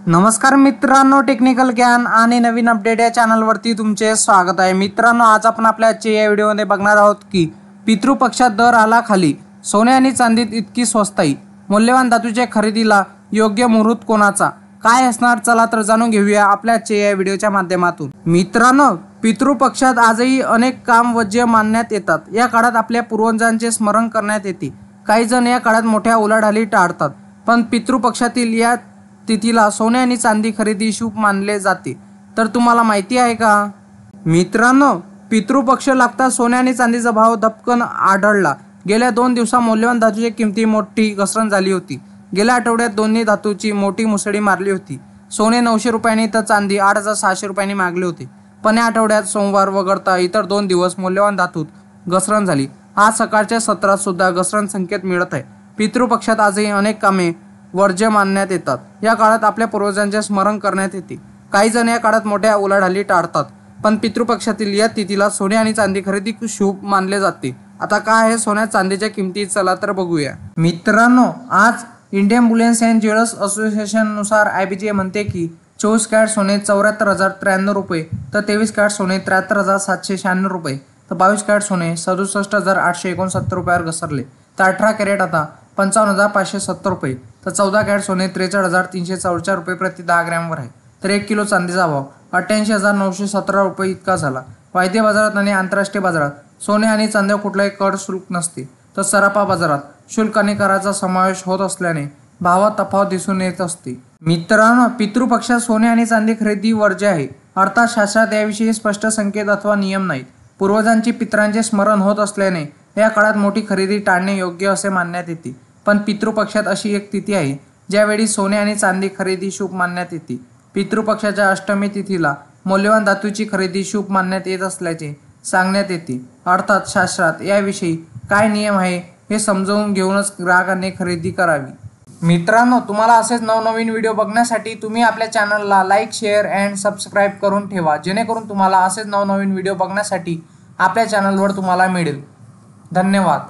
नमस्कार मित्रांनो, टेक्निकल ज्ञान आणि नवीन अपडेट या चॅनलवरती तुमचे स्वागत आहे। मित्रांनो, आज आपण आपल्या आजच्या या व्हिडिओमध्ये बघणार आहोत की पितृपक्षात दर आला खाली, सोने आणि चांदीत इतकी स्वस्ताई, मौल्यवान धातूच्या खरेदीला योग्य मुहूर्त कोणाचा, काय असणार, चला तर जाणून घेऊया आपल्या आजच्या या व्हिडिओच्या माध्यमातून। मित्रांनो, पितृपक्षात आजही अनेक काम वज्य मानण्यात येतात। या काळात आपल्या पूर्वजांचे स्मरण करण्यात येते। काही जण या काळात मोठ्या उलाढाली टाळतात, पण पितृपक्षातील या तिथीला सोने आणि चांदी खरेदी शुभ मानले जाते। तर तुम्हाला माहिती आहे का मित्रांनो, पितृपक्ष लागता सोने आणि चांदीचा भाव धपकन आढळला। गेल्या 2 दिवसात मौल्यवान धातूची किमती मोठी घसरण झाली होती। गेल्या आठवड्यात दोन्ही धातूची मोठी मुसळी मारली होती। सोने 900 रुपयांनी तर चांदी 8600 रुपयांनी मागले होते। पण या आठवड्यात सोमवार वगळता इतर 2 दिवस मौल्यवान धातूत घसरण झाली। आज सकाळच्या सत्रात सुद्धा घसरण संकेत मिळत आहे। पितृपक्षात आजही अनेक कामे वर्ज्य मानण्यात येतात। या काळात आपल्या पूर्वजांचे स्मरण करण्यात येते। काही जण या काळात मोठ्या उलाढाली टाळतात, पण पितृपक्षातील या तिथीला सोने आणि चांदी खरेदी शुभ मानले जाते। आता काय आहे सोन्या चांदीच्या किमती, चला तर बघूया। मित्रांनो, आज Indian Boolean and jewellers association नुसार IBJ म्हणते की 24 कॅरेट सोने 74,093 रुपये, तर 23 कॅरेट सोने 73,796 रुपये, तर 22 कॅरेट सोने 67,869 रुपयावर घसरले, तर 18 कॅरेट आता 55,570 रुपये, तर 14 कॅरेट सोने 43,344 रुपये प्रति 10 ग्रॅमवर आहे, तर 1 किलो चांदीचा भाव 88,917 रुपये इतका झाला। वायदे बाजारात आणि आंतरराष्ट्रीय बाजारात सोने आणि चांदीवर कुठलाही कर शुल्क नसते, तर सराफा बाजारात शुल्क आणि कराचा समावेश होत असल्याने भावात तफावत दिसून येत असते। मित्रांनो, पितृपक्षात सोने आणि चांदी खरेदी वर्ज्य आहे, अर्थात शास्त्रात याविषयी स्पष्ट संकेत अथवा नियम नाहीत। पूर्वजांची पितरांचे स्मरण होत असल्याने या काळात मोठी खरेदी टाळणे योग्य असे मानण्यात येते। पण पितृपक्षात अशी एक तिथी आहे ज्यावेळी सोने आणि चांदी खरेदी शुभ मानण्यात येते। पितृपक्षाच्या अष्टमी तिथीला मौल्यवान धातूची खरेदी शुभ मानण्यात येत असल्याचे सांगण्यात येते। अर्थात शास्त्रात याविषयी काय नियम आहे हे समजावून घेऊनच ग्राहकांनी खरेदी करावी। मित्रांनो, तुम्हाला असेच नवनवीन व्हिडिओ बघण्यासाठी तुम्ही आपल्या चॅनलला लाईक, शेअर अँड सबस्क्राईब करून ठेवा, जेणेकरून तुम्हाला असेच नवनवीन व्हिडिओ बघण्यासाठी आपल्या चॅनलवर तुम्हाला मिळेल। धन्यवाद।